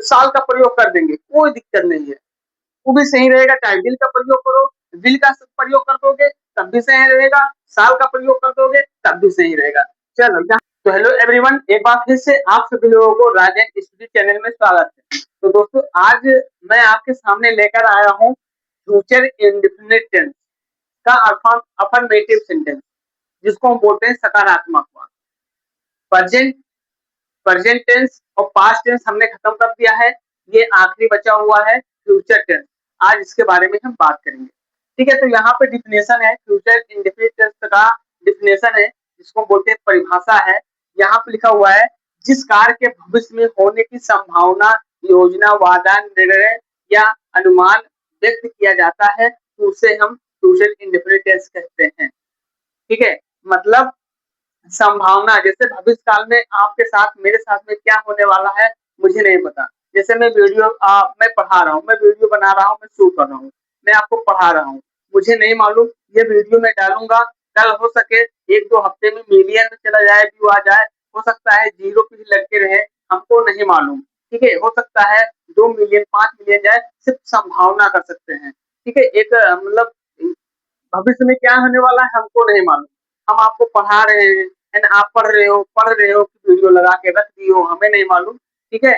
साल का प्रयोग कर देंगे, कोई दिक्कत नहीं है, वो भी सही रहेगा। चाहे विल का प्रयोग करो, विल का प्रयोग कर दोगे तब भी सही रहेगा, साल का प्रयोग कर दोगे तब भी सही रहेगा। चलो तो हेलो एवरीवन, एक बार फिर से आप सभी लोगों को राजन स्टडी चैनल में स्वागत है। तो दोस्तों आज मैं आपके सामने लेकर आया हूँ फ्यूचर इंडेफिनिट टेंस का अफर्मेटिव सेंटेंस, जिसको हम बोलते हैं सकारात्मक वाक्य। प्रेजेंट प्रेजेंट टेंस और पास्ट टेंस हमने खत्म कर दिया है, ये आखिरी बचा हुआ है फ्यूचर टेंस। आज इसके बारे में हम बात करेंगे। ठीक है, तो यहाँ पे डिफिनेशन है, फ्यूचर इंडेफिनिट टेंस का डिफिनेशन है, जिसको बोलते हैं परिभाषा है। यहाँ पे लिखा हुआ है, जिस कार्य के भविष्य में होने की संभावना, योजना, वादा, निर्णय या अनुमान व्यक्त किया जाता है, तो उसे हम फ्यूचर इंडेफिनिट टेंस कहते हैं। ठीक है, मतलब संभावना, जैसे भविष्य काल में आपके साथ, मेरे साथ में क्या होने वाला है मुझे नहीं पता। जैसे मैं मैं पढ़ा रहा हूँ, मैं वीडियो बना रहा हूँ, मैं शूट कर रहा हूँ, मैं आपको पढ़ा रहा हूँ, मुझे नहीं मालूम ये वीडियो मैं डालूंगा, कल हो सके 1-2 हफ्ते में मिलियन में चला जाए, व्यू आ जाए, हो सकता है 0 पे ही लटके रहे, हमको नहीं मालूम। ठीक है, हो सकता है 2 मिलियन 5 मिलियन जाए, सिर्फ संभावना कर सकते हैं। ठीक है, एक मतलब भविष्य में क्या होने वाला है हमको नहीं मालूम, हम आपको पढ़ा रहे हैं, एंड आप पढ़ रहे हो कि वीडियो लगा के रख दी हो, हमें नहीं मालूम। ठीक है,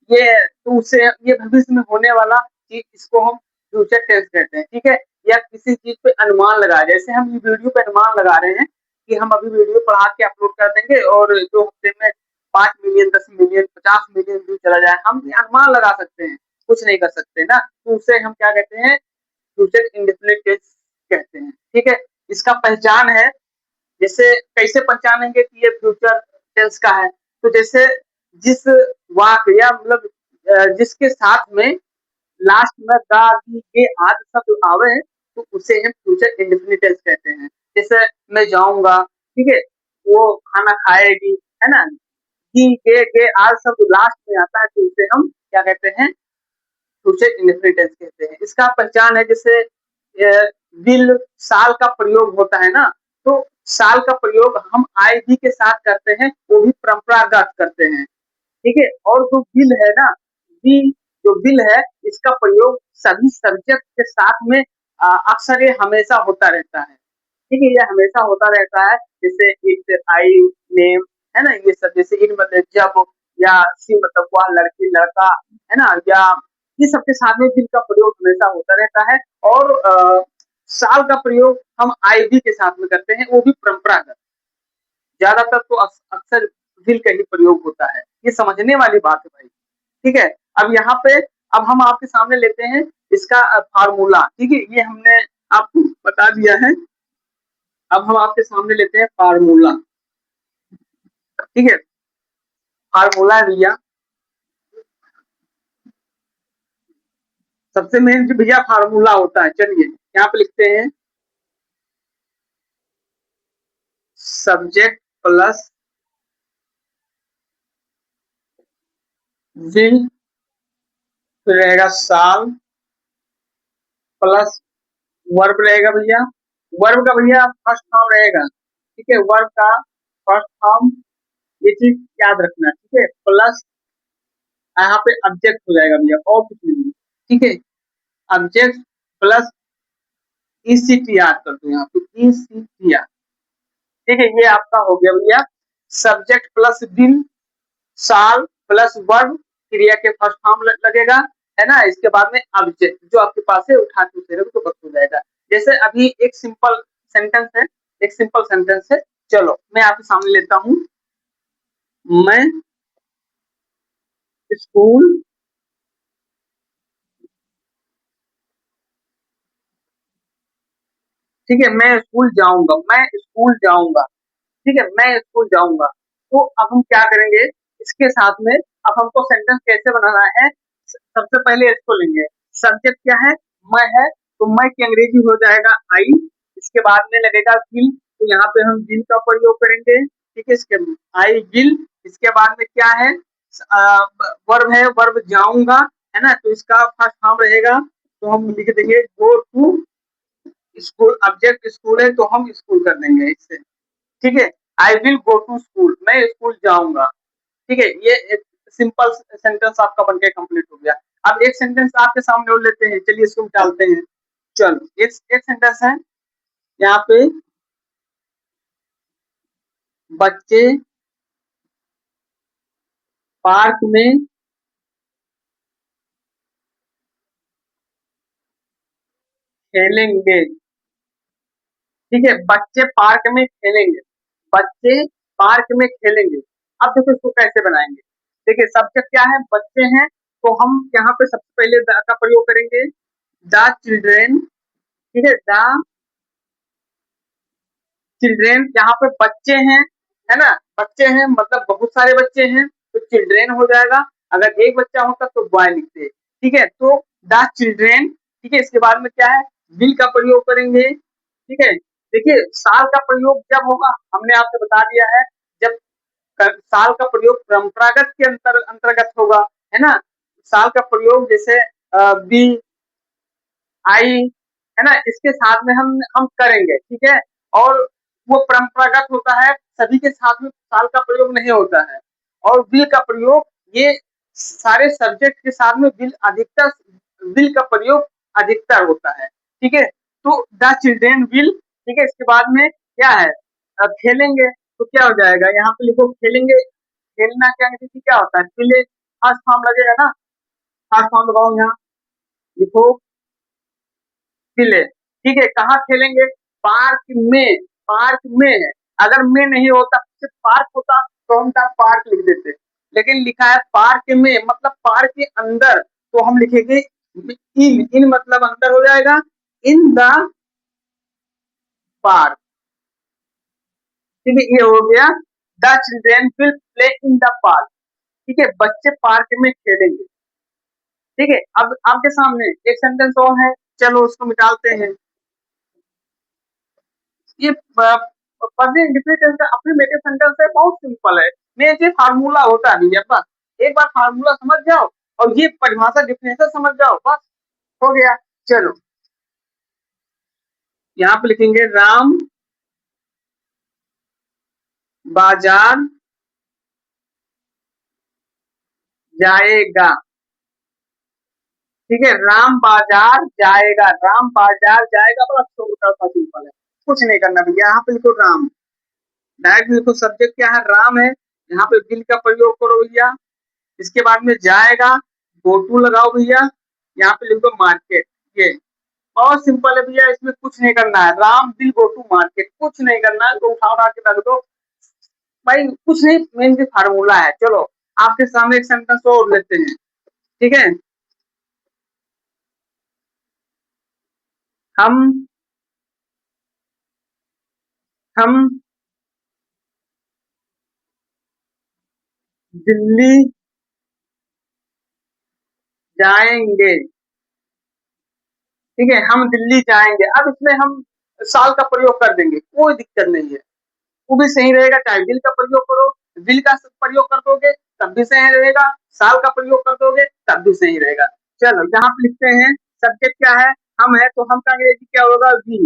ये तो उससे ये भविष्य में होने वाला चीज, इसको हम फ्यूचर टेंस कहते हैं। ठीक है, या किसी चीज पे अनुमान लगा, जैसे हम ये वीडियो पे अनुमान लगा रहे हैं कि हम अभी वीडियो पढ़ा के अपलोड कर देंगे और 2 हफ्ते में 5 मिलियन, 10 मिलियन, 50 मिलियन व्यू चला जाए, हम अनुमान लगा सकते हैं, कुछ नहीं कर सकते ना, तो उसे हम क्या कहते हैं, फ्यूचर इंडेफिनिट टेंस कहते हैं। ठीक है, इसका पहचान है, जैसे कैसे पहचानेंगे कि ये फ्यूचर टेंस का है, तो जैसे जिस वाक्य या मतलब जिसके साथ में लास्ट में दा, दी, के आदि शब्द आवे, तो उसे हम फ्यूचर इंडेफिनिट टेंस कहते हैं। जैसे मैं जाऊंगा, ठीक है, वो खाना खाएगी, है ना, दी, के आदि शब्द लास्ट में आता है, तो उसे हम क्या कहते हैं, फ्यूचर इंडेफिनिट टेंस कहते हैं। इसका पहचान है, जैसे विल, साल का प्रयोग होता है ना, तो साल का प्रयोग हम आई भी के साथ करते हैं, वो भी परंपरागत करते हैं। ठीक है, और जो विल है ना, बी, जो विल है, इसका प्रयोग सभी सब्जेक्ट के साथ में अक्सर ये हमेशा होता रहता है। ठीक है, ये हमेशा होता रहता है, जैसे इट, आई, नेम, है ना, ये सब, जैसे इट मतलब जब, या सी मतलब वह, लड़की, लड़का, है ना, या ये सबके साथ में विल का प्रयोग हमेशा होता रहता है। और साल का प्रयोग हम आई डी के साथ में करते हैं, वो भी परंपरागत। ज्यादातर तो अक्सर विल का ही प्रयोग होता है, ये समझने वाली बात है भाई। ठीक है, अब यहाँ पे अब हम आपके सामने लेते हैं इसका फार्मूला। ठीक है, ये हमने आपको बता दिया है, अब हम आपके सामने लेते हैं फार्मूला। ठीक है, फार्मूला भैया, सबसे मेन जो भैया फार्मूला होता है, चलिए यहाँ पे लिखते हैं, सब्जेक्ट प्लस विल, फिर रहेगा साल, प्लस वर्ब रहेगा भैया, वर्ब का भैया फर्स्ट फॉर्म रहेगा। ठीक है, वर्ब का फर्स्ट फॉर्म, ये चीज याद रखना। ठीक है, प्लस यहाँ पे ऑब्जेक्ट हो जाएगा भैया, और कुछ नहीं। ठीक है, ऑब्जेक्ट प्लस ईसीटी याद कर दो, यहाँ पे ईसीटी। ठीक है, ये आपका हो गया भैया, सब्जेक्ट प्लस विल, साल प्लस वर्ब, क्रिया के फर्स्ट फॉर्म लगेगा, है ना, इसके बाद में ऑब्जेक्ट जो आपके पास है उठा के उसे रख दो, बस हो जाएगा। जैसे अभी एक सिंपल सेंटेंस है, एक सिंपल सेंटेंस है, चलो मैं आपके सामने लेता हूँ, मैं स्कूल ठीक है, मैं स्कूल जाऊंगा, मैं स्कूल जाऊंगा। ठीक है, मैं स्कूल जाऊंगा। तो अब हम क्या करेंगे, इसके साथ में अब हमको सेंटेंस कैसे बनाना है, सबसे पहले इसको लेंगे, सब्जेक्ट क्या है, मैं है, तो मैं की अंग्रेजी हो जाएगा आई, इसके बाद में लगेगा विल, तो यहाँ पे हम विल का प्रयोग करेंगे। ठीक है, इसके आई विल, इसके बाद में क्या है, वर्ब है, वर्ब जाऊंगा, है ना, तो इसका फर्स्ट फॉर्म रहेगा, तो हम लिख देंगे go to school, object school है, तो हम स्कूल कर देंगे इससे। ठीक है, I will go to school, मैं स्कूल जाऊंगा। ठीक है, ये सिंपल सेंटेंस आपका बनके कंप्लीट हो गया। अब एक सेंटेंस आपके सामने और लेते हैं, चलिए इसको निकालते हैं। चलो एक सेंटेंस है यहाँ पे, बच्चे पार्क में खेलेंगे। ठीक है, बच्चे पार्क में खेलेंगे, बच्चे पार्क में खेलेंगे। अब देखो इसको कैसे बनाएंगे। देखिए सब्जेक्ट क्या है, बच्चे हैं, तो हम यहाँ पे सबसे पहले द का प्रयोग करेंगे, द चिल्ड्रेन। ठीक है, द चिल्ड्रेन, यहाँ पे बच्चे हैं, है ना, बच्चे हैं मतलब बहुत सारे बच्चे हैं, तो चिल्ड्रेन हो जाएगा। अगर एक बच्चा होता तो बॉय लिखते। ठीक है, तो द चिल्ड्रेन। ठीक है, इसके बाद में क्या है, विल का प्रयोग करेंगे। ठीक है, देखिए साल का प्रयोग जब होगा, हमने आपसे बता दिया है, जब साल का प्रयोग परंपरागत के अंतर्गत होगा, है ना। साल का प्रयोग जैसे बी आई, है ना, इसके साथ में हम करेंगे। ठीक है, और वो परंपरागत होता है, सभी के साथ में साल का प्रयोग नहीं होता है। और विल का प्रयोग, ये सारे सब्जेक्ट के साथ में विल का प्रयोग अधिकतर होता है। ठीक है, तो द चिल्ड्रेन विल। ठीक है, इसके बाद में क्या है, खेलेंगे, तो क्या हो जाएगा, यहाँ पे लिखो खेलेंगे। खेलना क्या है, क्या होता है, प्ले फर्स्ट फॉर्म लगेगा ना, फर्स्ट फॉर्म लगाओ यहाँ, लिखो प्ले। ठीक है, कहाँ खेलेंगे, पार्क में, पार्क में है। अगर में नहीं होता, सिर्फ पार्क होता तो हम क्या पार्क लिख देते, लेकिन लिखा है पार्क में, मतलब पार्क के अंदर, तो हम लिखेंगे इन मतलब अंदर हो जाएगा, इन द पार्क। ठीक है, ये हो गया, the children will play in the park. ठीक है, बच्चे पार्क में खेलेंगे। ठीक है, अब आपके सामने एक सेंटेंस और है, चलो उसको निकालते हैं। ये डिफरेंस का अफर्मेटिव सेंटेंस है, बहुत सिंपल है। मैं ये फार्मूला होता नहीं है, बस एक बार फार्मूला समझ जाओ और ये परिभाषा डिफरेंस समझ जाओ, बस हो गया। चलो यहाँ पे लिखेंगे, राम बाजार जाएगा। ठीक है, राम बाजार जाएगा, राम बाजार जाएगा, बड़ा छोटा सा सिंपल है, कुछ नहीं करना भैया। यहाँ पे लिखो राम, डायरेक्ट लिखो, सब्जेक्ट क्या है, राम है, यहाँ पे विल का प्रयोग करो भैया। इसके बाद में जाएगा, गो टू लगाओ भैया, यहाँ पे लिखो मार्केट। ये बहुत सिंपल है भैया, इसमें कुछ नहीं करना है, Ram will go to market, कुछ नहीं करना है, तो उठा उठा के रख दो भाई, कुछ नहीं, मेन की फार्मूला है। चलो आपके सामने एक सेंटेंस और लेते हैं। ठीक है, हम हम दिल्ली जाएंगे। ठीक है, हम दिल्ली जाएंगे, अब इसमें हम साल का प्रयोग कर देंगे, कोई दिक्कत नहीं है, वो भी सही रहेगा। चाहे विल का प्रयोग करो, विल का प्रयोग कर दोगे तब भी सही रहेगा, साल का प्रयोग कर दोगे तब भी सही रहेगा। चलो यहाँ पे लिखते हैं, सब्जेक्ट क्या है, हम है, तो हम का अंग्रेजी क्या होगा, वी।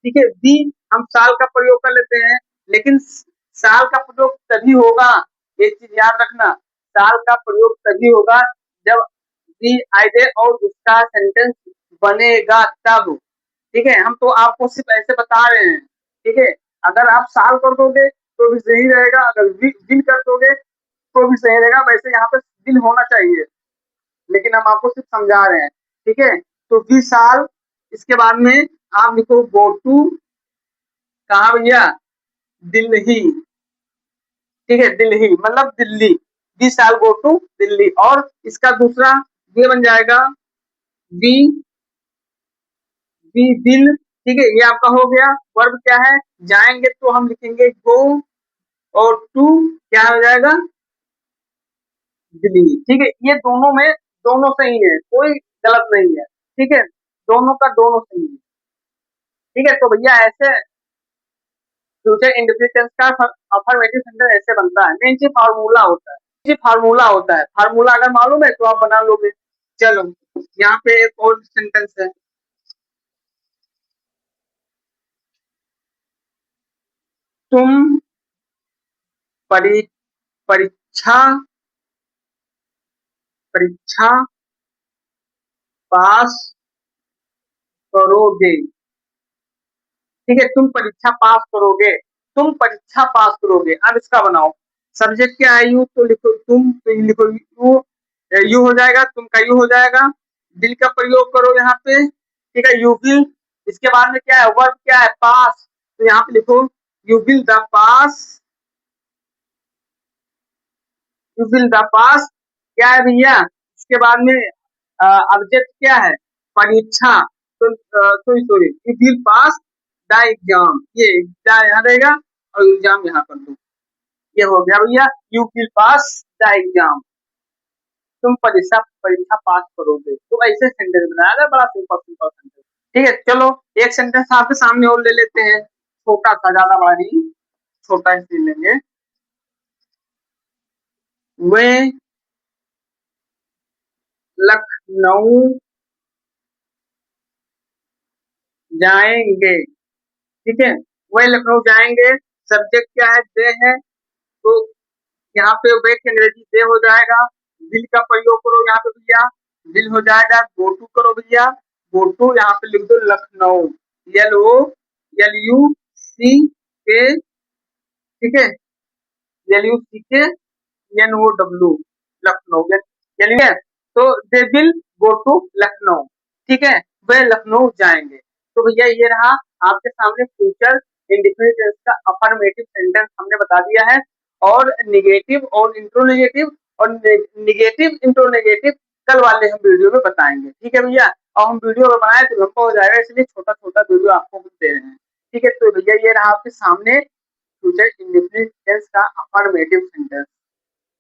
ठीक है, वी, हम साल का प्रयोग कर लेते हैं, लेकिन साल का प्रयोग तभी होगा, एक चीज याद रखना, साल का प्रयोग तभी होगा जब वी आई दे और उसका सेंटेंस बनेगा तब। ठीक है, हम तो आपको सिर्फ ऐसे बता रहे हैं। ठीक है, अगर आप साल कर दोगे तो भी सही रहेगा, अगर विल कर दोगे तो भी सही रहेगा, वैसे यहाँ पे विल होना चाहिए, लेकिन हम आपको सिर्फ समझा रहे हैं। ठीक है, तो विशाल, इसके बाद में आप लिखो गो टू, कहा भैया, दिल्ली। ठीक है, दिल्ली मतलब दिल्ली, विशाल गो टू दिल्ली। और इसका दूसरा ये बन जाएगा, वी वी विल। ठीक है, ये आपका हो गया। वर्ब क्या है, जाएंगे, तो हम लिखेंगे गो, और टू क्या हो जाएगा, दिल्ली। ठीक है, ये दोनों में दोनों सही है, कोई गलत नहीं है। ठीक है, दोनों का दोनों सही है। ठीक है, तो भैया ऐसे फ्यूचर इंडिपेंडेंस का अफर्मेटिव सेंटेंस ऐसे बनता है, मेन चीज फार्मूला होता है, फार्मूला होता है, फार्मूला अगर मालूम है तो आप बना लोगे। चलो यहाँ पे एक और सेंटेंस है, तुम परी परीक्षा परीक्षा पास करोगे। ठीक है, तुम परीक्षा पास करोगे, तुम परीक्षा पास करोगे। अब इसका बनाओ, सब्जेक्ट क्या है, यू, तो लिखो तुम, तो लिखो यू, यू हो जाएगा, तुम का यू हो जाएगा। विल का प्रयोग करो यहाँ पे, ठीक है, यू विल। इसके बाद में क्या है, वर्ब क्या है, पास, तो यहाँ पे लिखो you will the pass, you will the pass. क्या है भैया, इसके बाद में ऑब्जेक्ट क्या है, परीक्षा, तो sorry, you will pass the exam, ये यहाँ रहेगा और एग्जाम यहाँ कर दो। ये हो गया भैया, you will pass the exam, तुम परीक्षा परीक्षा पास करोगे। तो ऐसे सेंटेंस बनाया था, बड़ा सिंपल सिंपल सेंटेंस। ठीक है, चलो एक सेंटेंस आपके सामने और ले लेते हैं, छोटा सा, ज्यादा बड़ा नहीं, छोटा ही लेंगे। वे लखनऊ जाएंगे। ठीक है, वे लखनऊ जाएंगे, सब्जेक्ट क्या है, दे है, तो यहाँ पे वे की अंग्रेजी दे हो जाएगा। विल का प्रयोग करो यहाँ पे भैया, विल हो जाएगा, गो टू करो भैया, गो टू यहाँ पे लिख दो लखनऊ, LOUCK, ठीक है, LUCKNOW, लखनऊ, यानी तो they will go to Lucknow. ठीक है, वे लखनऊ जाएंगे। तो भैया ये रहा आपके सामने फ्यूचर इंडेफिनिट टेंस का अफर्मेटिव सेंटेंस हमने बता दिया है, और निगेटिव और इंट्रोनेगेटिव और निगेटिव इंट्रोनेगेटिव कल वाले हम वीडियो में बताएंगे। ठीक है भैया, और हम वीडियो में बनाए तो लंबा हो जाएगा, इसलिए छोटा छोटा वीडियो आपको हम दे रहे हैं। ठीक है, तो भैया ये रहा आपके सामने फ्यूचर इंडेफिनिट टेंस का अफर्मेटिव सेंटेंस।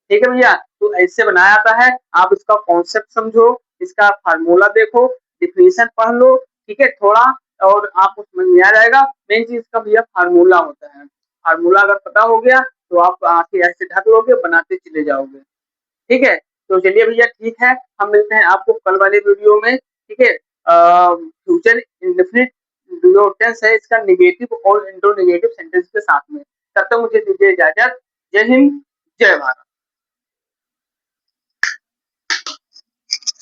ठीक है भैया, तो ऐसे बनाया जाता है, आप इसका कॉन्सेप्ट समझो, इसका फार्मूला देखो, डिफिनेशन पढ़ लो, ठीक है थोड़ा, और आपको समझ में आ जाएगा। मेन चीज का भैया फार्मूला होता है, फार्मूला अगर पता हो गया तो आप आके ऐसे ढक लोगे, बनाते चले जाओगे। ठीक है, तो चलिए भैया ठीक है, हम मिलते हैं आपको कल वाले वीडियो में। ठीक है, फ्यूचर इंडेफिनिट जो टेंस है इसका निगेटिव और इंट्रोनेगेटिव सेंटेंस के साथ में। तब तक मुझे दीजिए इजाजत। जय हिंद, जय भारत।